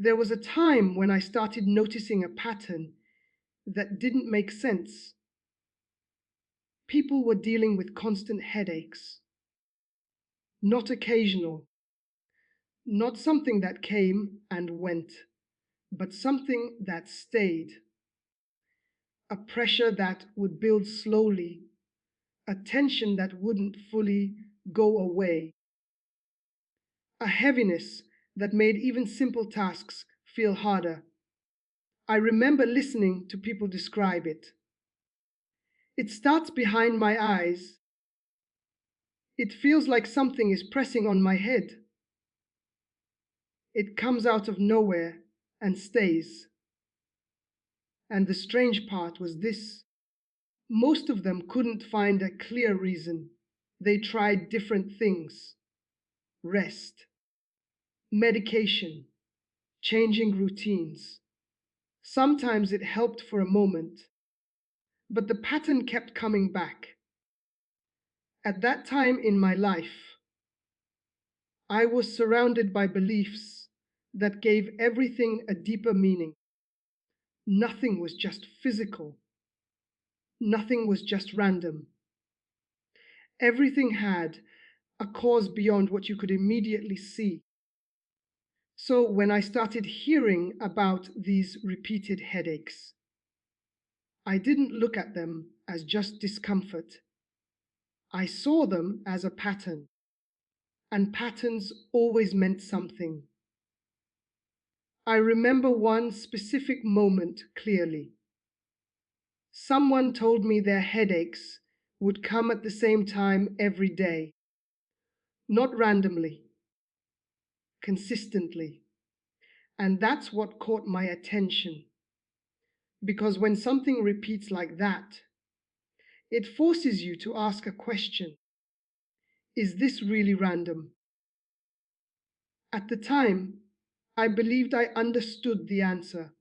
There was a time when I started noticing a pattern that didn't make sense. People were dealing with constant headaches, not occasional, not something that came and went, but something that stayed, a pressure that would build slowly, a tension that wouldn't fully go away, a heaviness that made even simple tasks feel harder. I remember listening to people describe it. It starts behind my eyes. It feels like something is pressing on my head. It comes out of nowhere and stays. And the strange part was this: most of them couldn't find a clear reason. They tried different things: rest, medication, changing routines. Sometimes it helped for a moment, but the pattern kept coming back. At that time in my life, I was surrounded by beliefs that gave everything a deeper meaning. Nothing was just physical. Nothing was just random. Everything had a cause beyond what you could immediately see. So when I started hearing about these repeated headaches, I didn't look at them as just discomfort. I saw them as a pattern, and patterns always meant something. I remember one specific moment clearly. Someone told me their headaches would come at the same time every day, not randomly, consistently. And that's what caught my attention. Because when something repeats like that, it forces you to ask a question. Is this really random? At the time, I believed I understood the answer.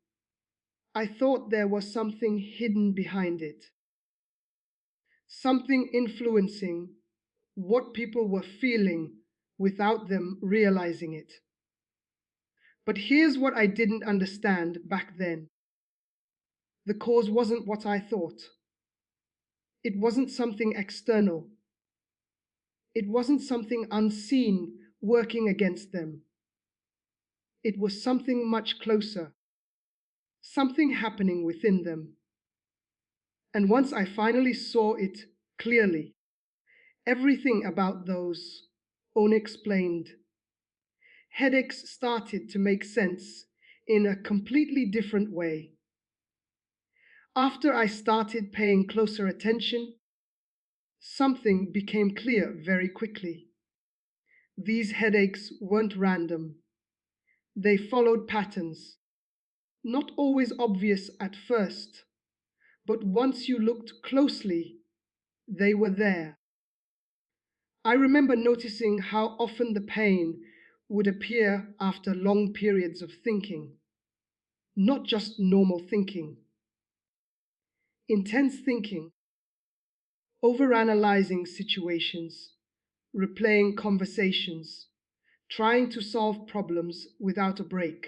I thought there was something hidden behind it, something influencing what people were feeling without them realizing it. But here's what I didn't understand back then. The cause wasn't what I thought. It wasn't something external. It wasn't something unseen working against them. It was something much closer, something happening within them. And once I finally saw it clearly, everything about those unexplained headaches started to make sense in a completely different way. After I started paying closer attention, something became clear very quickly. These headaches weren't random. They followed patterns, not always obvious at first, but once you looked closely, they were there. I remember noticing how often the pain would appear after long periods of thinking, not just normal thinking. Intense thinking, overanalyzing situations, replaying conversations, trying to solve problems without a break.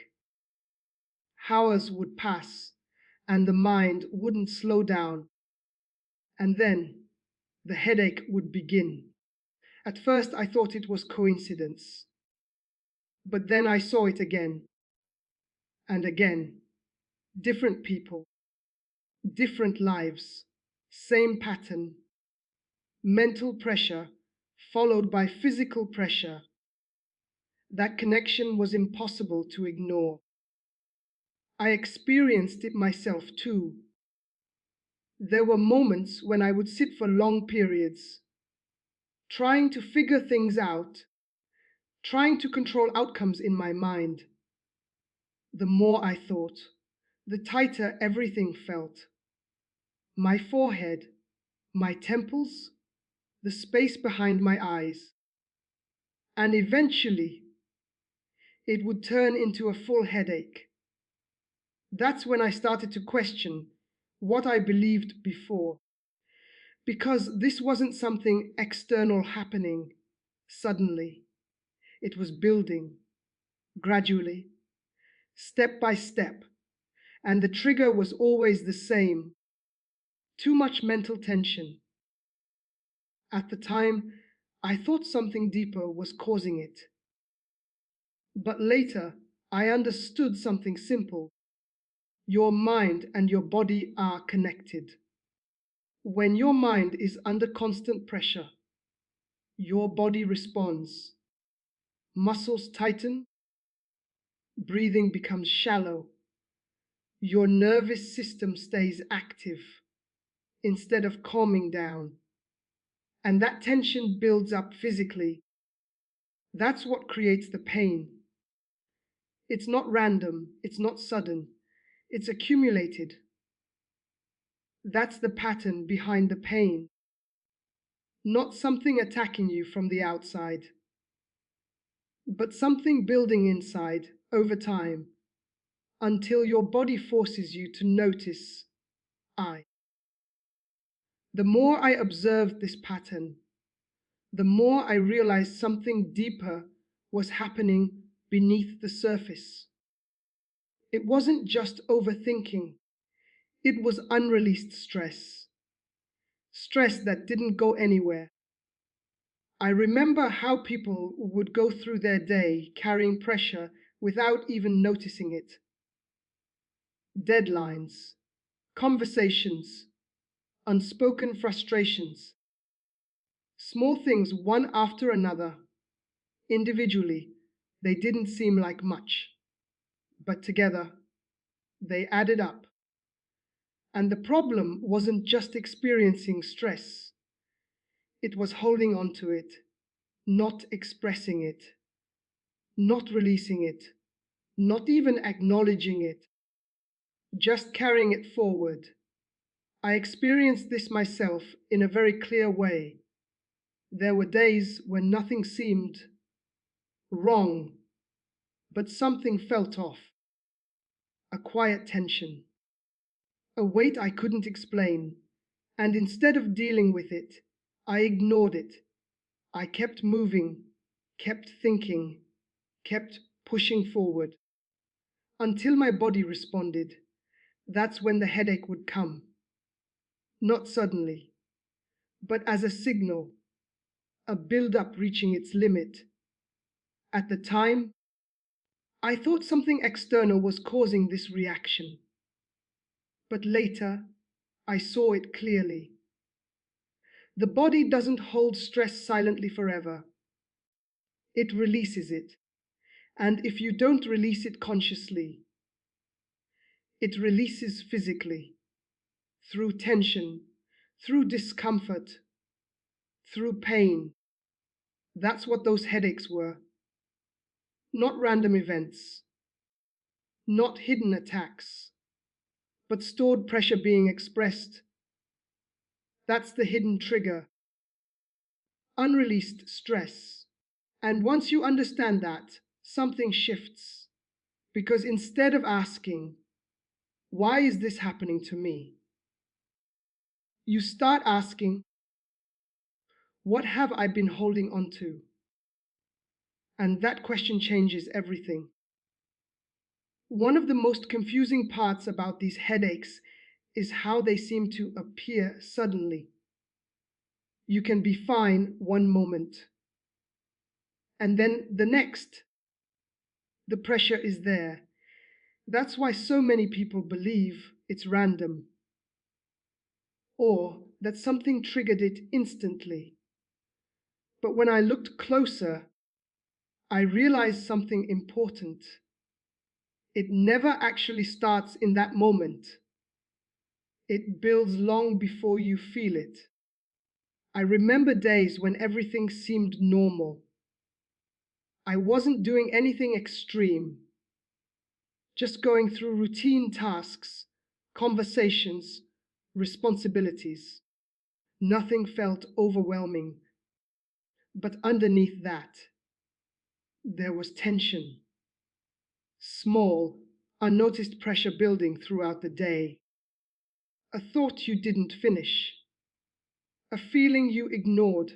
Hours would pass, and the mind wouldn't slow down. And then the headache would begin. At first, I thought it was coincidence. But then I saw it again and again. Different people, different lives, same pattern. Mental pressure followed by physical pressure. That connection was impossible to ignore. I experienced it myself too. There were moments when I would sit for long periods, trying to figure things out, trying to control outcomes in my mind. The more I thought, the tighter everything felt. My forehead, my temples, the space behind my eyes. And eventually, it would turn into a full headache. That's when I started to question what I believed before. Because this wasn't something external happening suddenly. It was building gradually, step by step, and the trigger was always the same: too much mental tension. At the time, I thought something deeper was causing it. But later, I understood something simple: your mind and your body are connected. When your mind is under constant pressure, your body responds. Muscles tighten, breathing becomes shallow, your nervous system stays active instead of calming down, and that tension builds up physically. That's what creates the pain. It's not random, it's not sudden, it's accumulated. That's the pattern behind the pain, not something attacking you from the outside, but something building inside over time until your body forces you to notice. The more I observed this pattern, the more I realized something deeper was happening beneath the surface. It wasn't just overthinking, it was unreleased stress. Stress that didn't go anywhere. I remember how people would go through their day carrying pressure without even noticing it. Deadlines, conversations, unspoken frustrations. Small things one after another. Individually, they didn't seem like much, but together, they added up. And the problem wasn't just experiencing stress, it was holding on to it, not expressing it, not releasing it, not even acknowledging it, just carrying it forward. I experienced this myself in a very clear way. There were days when nothing seemed wrong, but something felt off. A quiet tension, a weight I couldn't explain, and instead of dealing with it, I ignored it. I kept moving, kept thinking, kept pushing forward, until my body responded. That's when the headache would come. Not suddenly, but as a signal, a build-up reaching its limit. At the time, I thought something external was causing this reaction, but later, I saw it clearly. The body doesn't hold stress silently forever. It releases it. And if you don't release it consciously, it releases physically, through tension, through discomfort, through pain. That's what those headaches were. Not random events, not hidden attacks, but stored pressure being expressed. That's the hidden trigger. Unreleased stress. And once you understand that, something shifts. Because instead of asking, why is this happening to me? You start asking, what have I been holding on to? And that question changes everything. One of the most confusing parts about these headaches is how they seem to appear suddenly. You can be fine one moment, and then the next, the pressure is there. That's why so many people believe it's random, or that something triggered it instantly. But when I looked closer, I realized something important. It never actually starts in that moment. It builds long before you feel it. I remember days when everything seemed normal. I wasn't doing anything extreme, just going through routine tasks, conversations, responsibilities. Nothing felt overwhelming. But underneath that, there was tension. Small, unnoticed pressure building throughout the day. A thought you didn't finish. A feeling you ignored.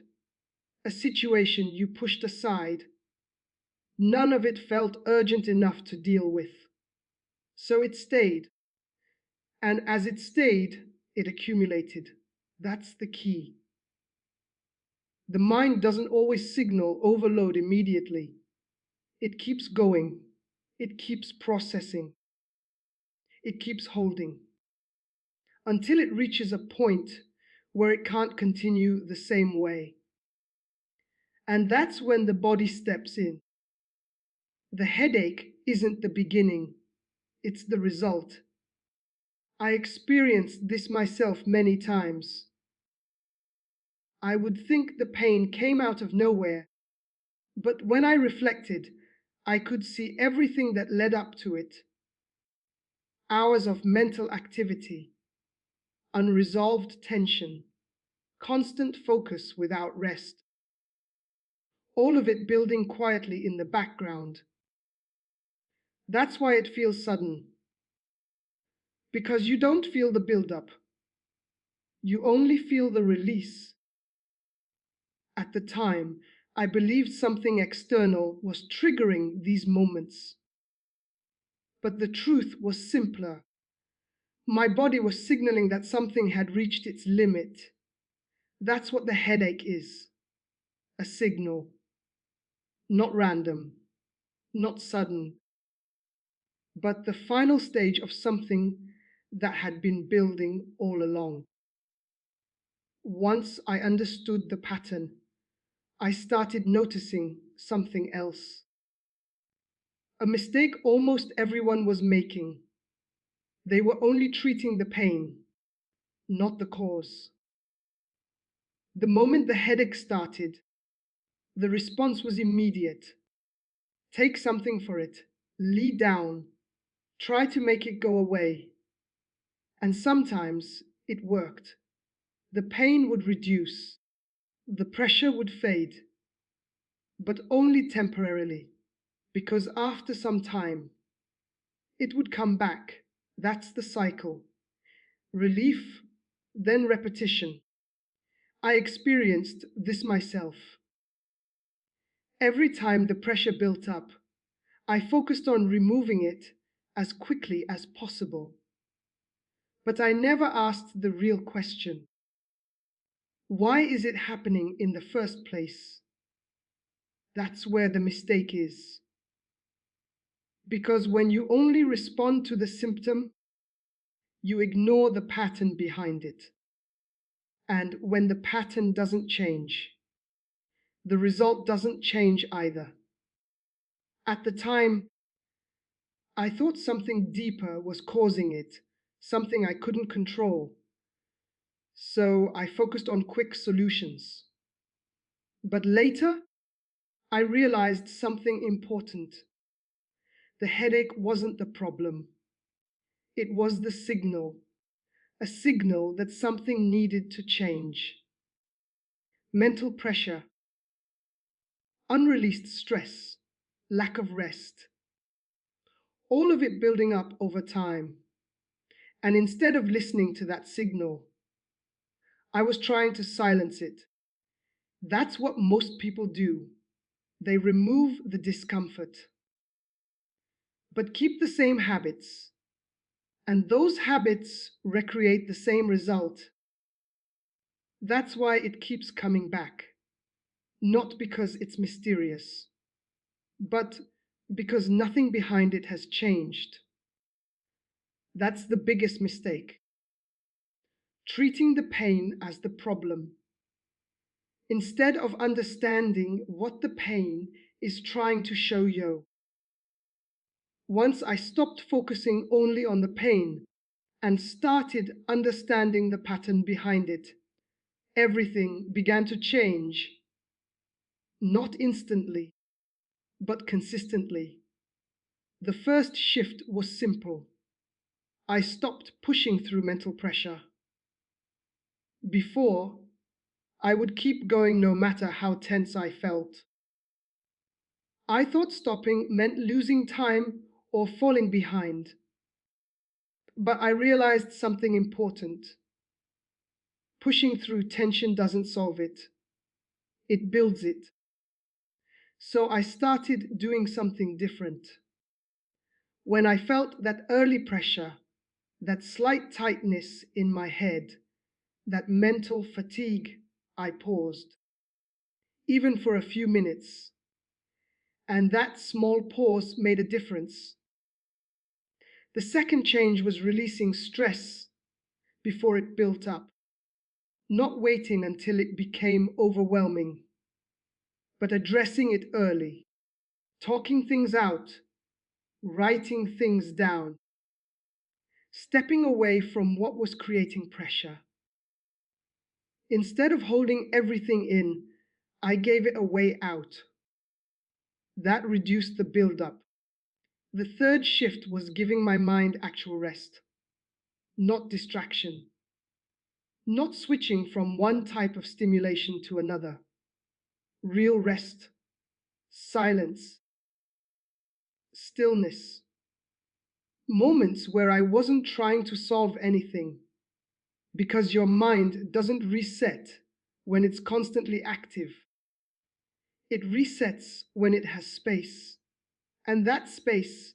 A situation you pushed aside. None of it felt urgent enough to deal with. So it stayed, and as it stayed, it accumulated. That's the key. The mind doesn't always signal overload immediately. It keeps going, it keeps processing, it keeps holding, until it reaches a point where it can't continue the same way. And that's when the body steps in. The headache isn't the beginning, it's the result. I experienced this myself many times. I would think the pain came out of nowhere, but when I reflected, I could see everything that led up to it. Hours of mental activity, unresolved tension, constant focus without rest. All of it building quietly in the background. That's why it feels sudden. Because you don't feel the build-up. You only feel the release. At the time, I believed something external was triggering these moments. But the truth was simpler. My body was signaling that something had reached its limit. That's what the headache is. A signal. Not random, not sudden, but the final stage of something that had been building all along. Once I understood the pattern, I started noticing something else. A mistake almost everyone was making. They were only treating the pain, not the cause. The moment the headache started, the response was immediate. Take something for it, lie down, try to make it go away. And sometimes it worked. The pain would reduce, the pressure would fade, but only temporarily, because after some time, it would come back. That's the cycle. Relief, then repetition. I experienced this myself. Every time the pressure built up, I focused on removing it as quickly as possible. But I never asked the real question. Why is it happening in the first place? That's where the mistake is. Because when you only respond to the symptom, you ignore the pattern behind it. And when the pattern doesn't change, the result doesn't change either. At the time, I thought something deeper was causing it, something I couldn't control. So I focused on quick solutions. But later, I realized something important. The headache wasn't the problem. It was the signal, a signal that something needed to change. Mental pressure, unreleased stress, lack of rest, all of it building up over time. And instead of listening to that signal, I was trying to silence it. That's what most people do. They remove the discomfort, but keep the same habits. And those habits recreate the same result. That's why it keeps coming back. Not because it's mysterious, but because nothing behind it has changed. That's the biggest mistake. Treating the pain as the problem, instead of understanding what the pain is trying to show you. Once I stopped focusing only on the pain and started understanding the pattern behind it, everything began to change. Not instantly, but consistently. The first shift was simple. I stopped pushing through mental pressure. Before, I would keep going no matter how tense I felt. I thought stopping meant losing time or falling behind. But I realized something important. Pushing through tension doesn't solve it. It builds it. So I started doing something different. When I felt that early pressure, that slight tightness in my head, that mental fatigue, I paused, even for a few minutes, and that small pause made a difference. The second change was releasing stress before it built up, not waiting until it became overwhelming, but addressing it early, talking things out, writing things down, stepping away from what was creating pressure. Instead of holding everything in, I gave it a way out. That reduced the build-up. The third shift was giving my mind actual rest, not distraction, not switching from one type of stimulation to another. Real rest, silence, stillness. Moments where I wasn't trying to solve anything, because your mind doesn't reset when it's constantly active. It resets when it has space. And that space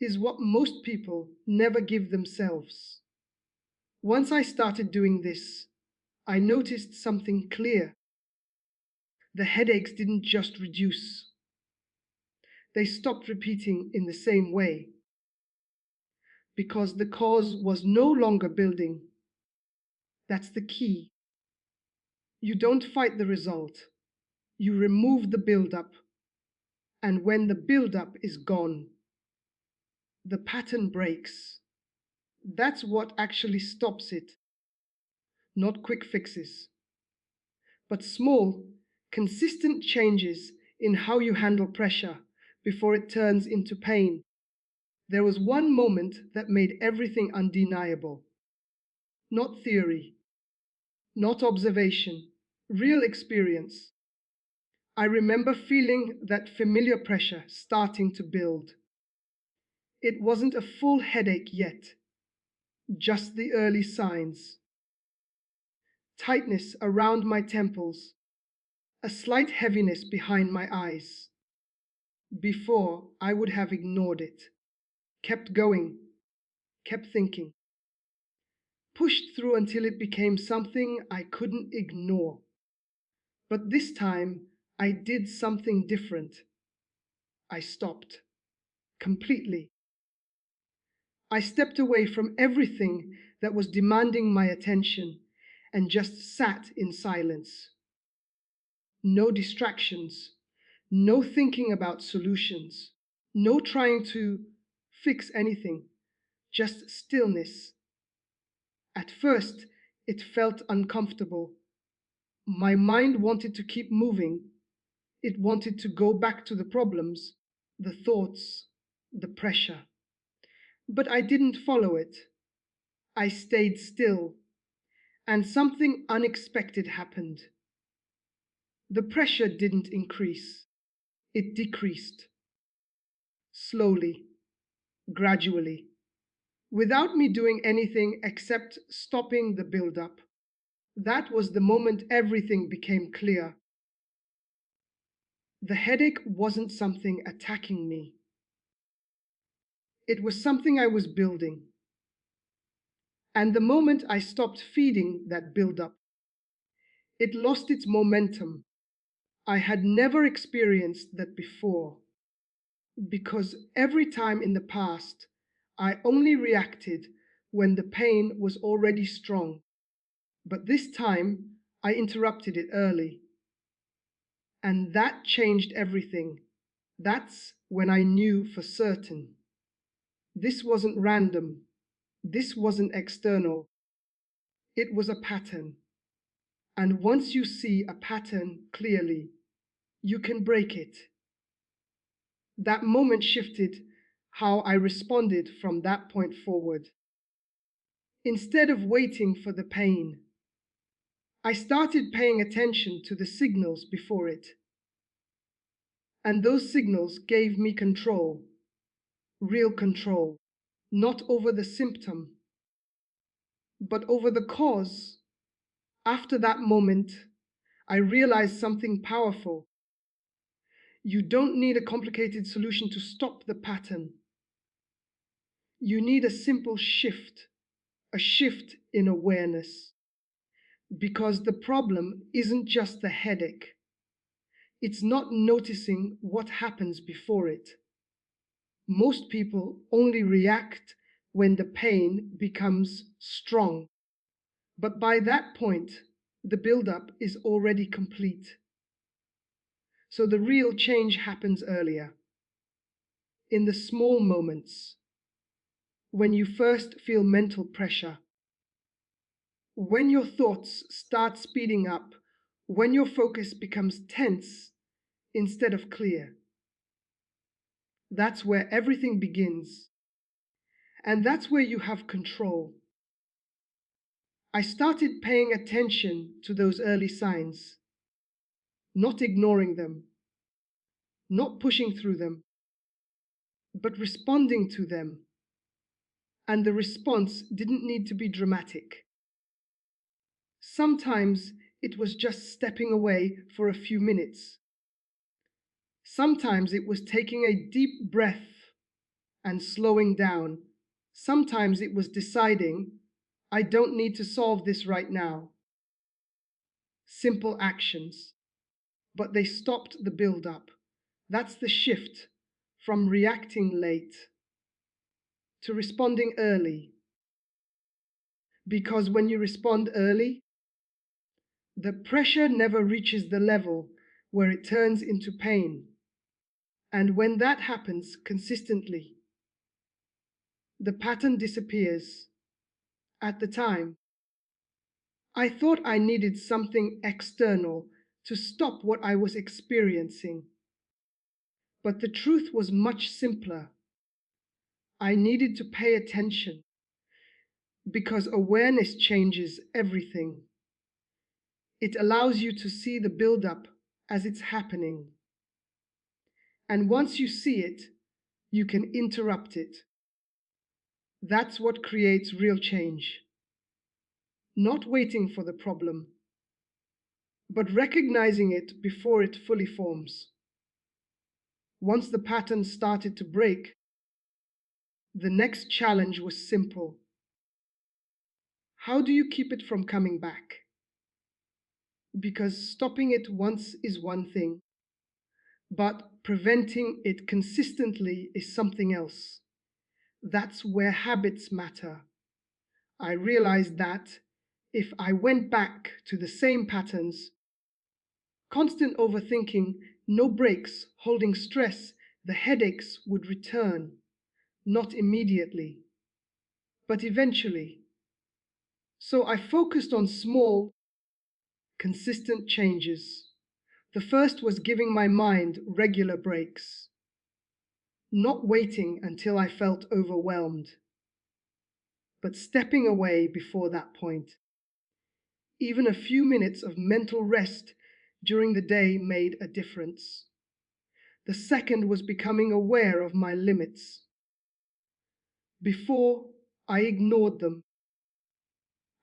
is what most people never give themselves. Once I started doing this, I noticed something clear. The headaches didn't just reduce, they stopped repeating in the same way, because the cause was no longer building. That's the key. You don't fight the result, you remove the build-up. And when the build-up is gone, the pattern breaks. That's what actually stops it. Not quick fixes, but small, consistent changes in how you handle pressure before it turns into pain. There was one moment that made everything undeniable. Not theory, not observation, real experience. I remember feeling that familiar pressure starting to build. It wasn't a full headache yet, just the early signs. Tightness around my temples, a slight heaviness behind my eyes. Before, I would have ignored it, kept going, kept thinking, pushed through until it became something I couldn't ignore. But this time, I did something different. I stopped, completely. I stepped away from everything that was demanding my attention and just sat in silence. No distractions, no thinking about solutions, no trying to fix anything, just stillness. At first, it felt uncomfortable. My mind wanted to keep moving. It wanted to go back to the problems, the thoughts, the pressure. But I didn't follow it. I stayed still, and something unexpected happened. The pressure didn't increase, it decreased. Slowly, gradually, without me doing anything except stopping the build-up. That was the moment everything became clear. The headache wasn't something attacking me. It was something I was building. And the moment I stopped feeding that build-up, it lost its momentum. I had never experienced that before, because every time in the past, I only reacted when the pain was already strong. But this time, I interrupted it early. And that changed everything. That's when I knew for certain. This wasn't random. This wasn't external. It was a pattern. And once you see a pattern clearly, you can break it. That moment shifted how I responded from that point forward. Instead of waiting for the pain, I started paying attention to the signals before it. And those signals gave me control, real control, not over the symptom, but over the cause. After that moment, I realized something powerful. You don't need a complicated solution to stop the pattern. You need a simple shift, a shift in awareness. Because the problem isn't just the headache, it's not noticing what happens before it. Most people only react when the pain becomes strong, but by that point, the buildup is already complete. So the real change happens earlier, in the small moments, when you first feel mental pressure, when your thoughts start speeding up, when your focus becomes tense instead of clear. That's where everything begins, and that's where you have control. I started paying attention to those early signs, not ignoring them, not pushing through them, but responding to them. And the response didn't need to be dramatic. Sometimes it was just stepping away for a few minutes. Sometimes it was taking a deep breath and slowing down. Sometimes it was deciding, I don't need to solve this right now. Simple actions, but they stopped the build-up. That's the shift from reacting late to responding early. Because when you respond early, the pressure never reaches the level where it turns into pain. And when that happens consistently, the pattern disappears. At the time, I thought I needed something external to stop what I was experiencing. But the truth was much simpler. I needed to pay attention because awareness changes everything. It allows you to see the build-up as it's happening. And once you see it, you can interrupt it. That's what creates real change. Not waiting for the problem, but recognizing it before it fully forms. Once the pattern started to break, the next challenge was simple. How do you keep it from coming back? Because stopping it once is one thing, but preventing it consistently is something else. That's where habits matter. I realized that if I went back to the same patterns, constant overthinking, no breaks, holding stress, the headaches would return, not immediately, but eventually. So I focused on small, consistent changes. The first was giving my mind regular breaks, not waiting until I felt overwhelmed, but stepping away before that point. Even a few minutes of mental rest during the day made a difference. The second was becoming aware of my limits. Before, I ignored them.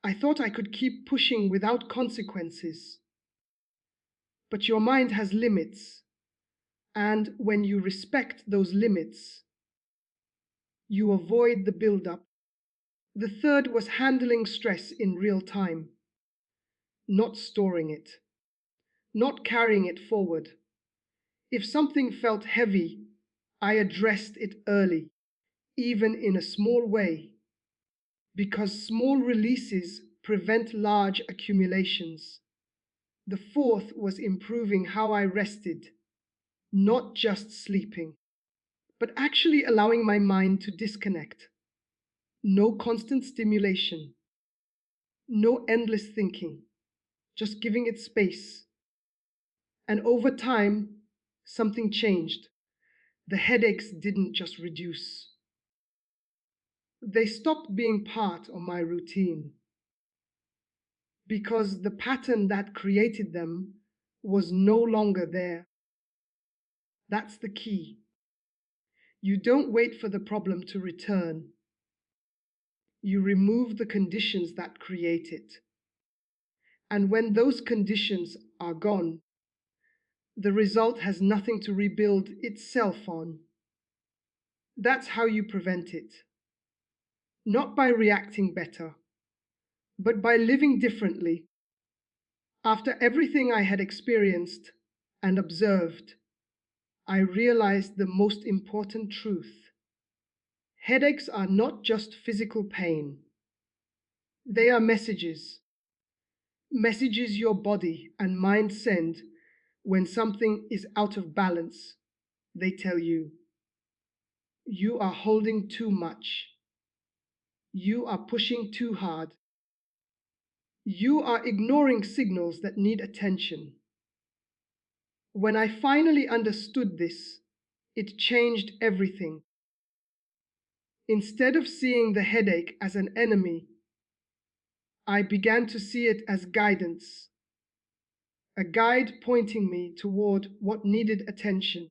I thought I could keep pushing without consequences. But your mind has limits, and when you respect those limits, you avoid the build-up. The third was handling stress in real time, not storing it, not carrying it forward. If something felt heavy, I addressed it early, even in a small way, because small releases prevent large accumulations. The fourth was improving how I rested, not just sleeping, but actually allowing my mind to disconnect. No constant stimulation, no endless thinking, just giving it space. And over time, something changed. The headaches didn't just reduce. They stopped being part of my routine because the pattern that created them was no longer there. That's the key. You don't wait for the problem to return. You remove the conditions that create it. And when those conditions are gone, the result has nothing to rebuild itself on. That's how you prevent it. not by reacting better, but by living differently. After everything I had experienced and observed, I realized the most important truth. Headaches are not just physical pain. They are messages, messages your body and mind send when something is out of balance. They tell you, you are holding too much. You are pushing too hard. You are ignoring signals that need attention. When I finally understood this, it changed everything. Instead of seeing the headache as an enemy, I began to see it as guidance, a guide pointing me toward what needed attention.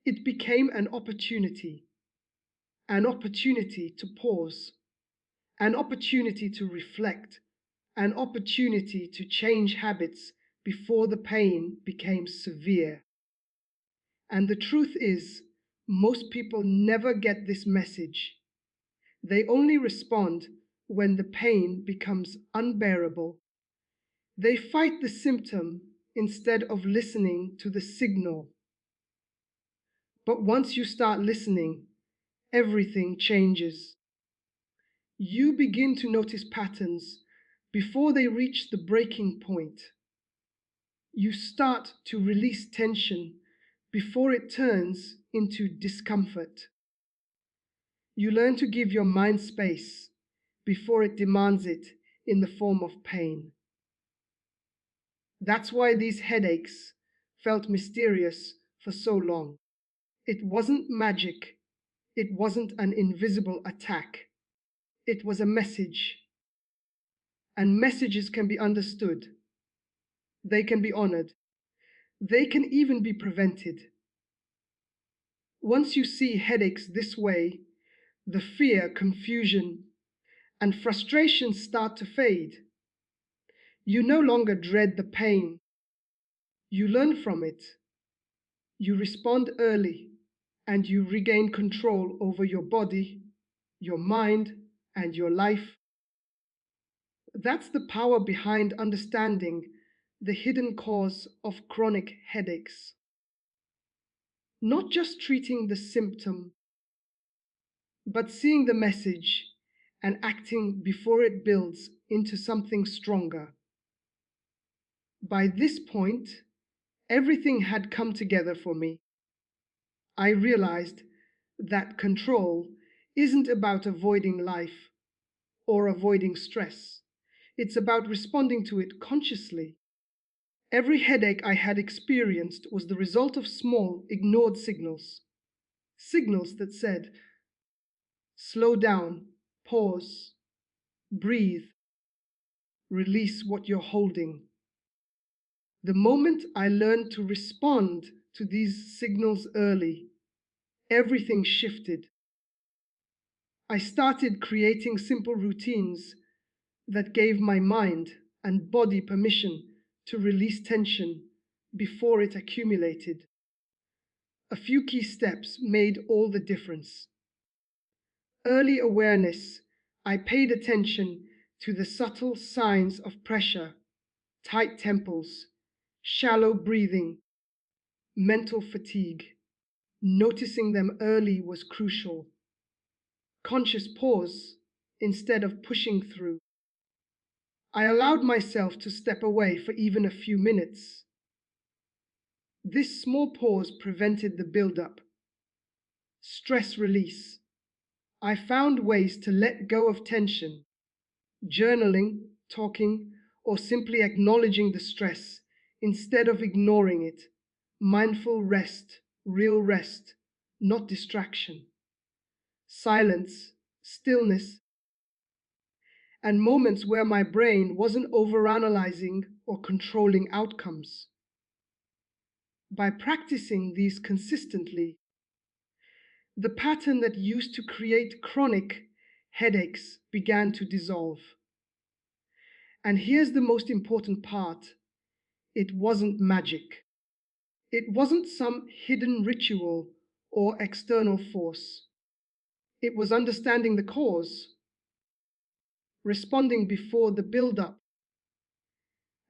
It became an opportunity to pause, an opportunity to reflect, an opportunity to change habits before the pain became severe. And the truth is, most people never get this message. They only respond when the pain becomes unbearable. They fight the symptom instead of listening to the signal. But once you start listening, everything changes. You begin to notice patterns before they reach the breaking point. You start to release tension before it turns into discomfort. You learn to give your mind space before it demands it in the form of pain. That's why these headaches felt mysterious for so long. It wasn't magic. It wasn't an invisible attack. It was a message. And messages can be understood. They can be honored. They can even be prevented. Once you see headaches this way, the fear, confusion, and frustration start to fade. You no longer dread the pain. You learn from it. You respond early, and you regain control over your body, your mind, and your life. That's the power behind understanding the hidden cause of chronic headaches. Not just treating the symptom, but seeing the message and acting before it builds into something stronger. By this point, everything had come together for me. I realized that control isn't about avoiding life or avoiding stress. It's about responding to it consciously. Every headache I had experienced was the result of small, ignored signals. Signals that said, slow down, pause, breathe, release what you're holding. The moment I learned to respond to these signals early, everything shifted. I started creating simple routines that gave my mind and body permission to release tension before it accumulated. A few key steps made all the difference. Early awareness. I paid attention to the subtle signs of pressure, tight temples, shallow breathing, mental fatigue. Noticing them early was crucial. Conscious pause instead of pushing through. I allowed myself to step away for even a few minutes. This small pause prevented the build-up. Stress release. I found ways to let go of tension. Journaling, talking, or simply acknowledging the stress instead of ignoring it. Mindful rest, real rest, not distraction. Silence, stillness, and moments where my brain wasn't overanalyzing or controlling outcomes. By practicing these consistently, the pattern that used to create chronic headaches began to dissolve. And here's the most important part. It wasn't magic. It wasn't some hidden ritual or external force. It was understanding the cause, responding before the build-up,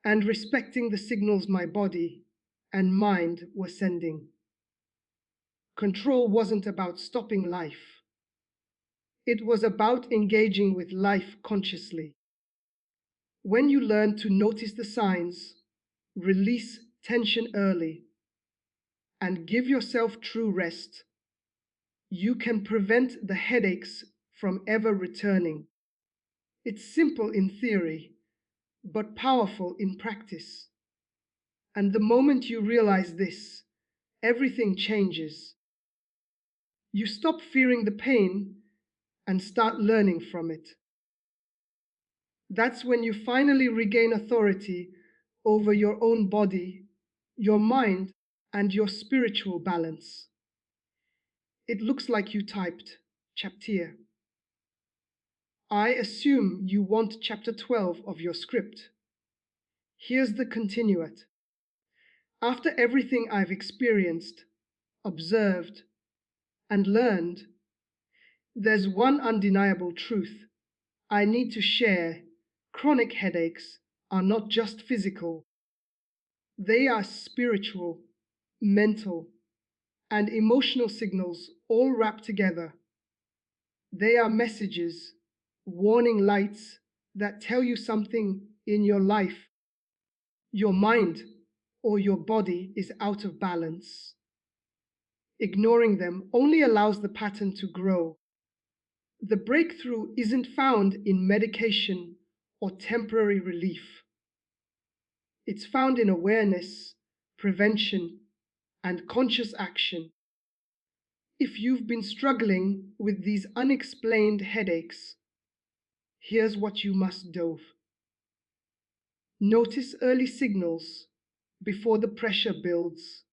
and respecting the signals my body and mind were sending. Control wasn't about stopping life. It was about engaging with life consciously. When you learn to notice the signs, release tension early, and give yourself true rest, you can prevent the headaches from ever returning. It's simple in theory, but powerful in practice. And the moment you realize this, everything changes. You stop fearing the pain and start learning from it. That's when you finally regain authority over your own body, your mind, and your spiritual balance. It looks like you typed chapter. I assume you want chapter 12 of your script. Here's the continuate. After everything I've experienced, observed, and learned, there's one undeniable truth I need to share. Chronic headaches are not just physical, they are spiritual, mental, and emotional signals all wrapped together. They are messages, warning lights that tell you something in your life, your mind, or your body is out of balance. Ignoring them only allows the pattern to grow. The breakthrough isn't found in medication or temporary relief. It's found in awareness, prevention, and conscious action. If you've been struggling with these unexplained headaches, here's what you must do. Notice early signals before the pressure builds.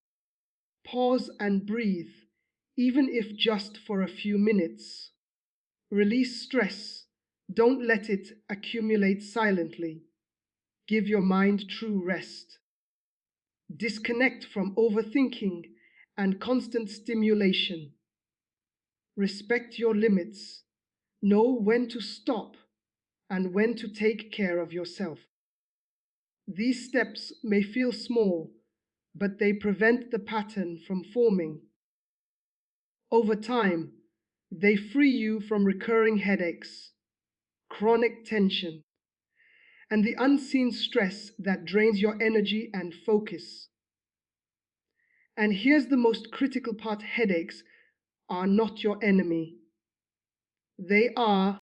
Pause and breathe, even if just for a few minutes. Release stress. Don't let it accumulate silently. Give your mind true rest. Disconnect from overthinking and constant stimulation. Respect your limits. Know when to stop and when to take care of yourself. These steps may feel small, but they prevent the pattern from forming. Over time, they free you from recurring headaches, chronic tension, and the unseen stress that drains your energy and focus. And here's the most critical part: headaches are not your enemy. They are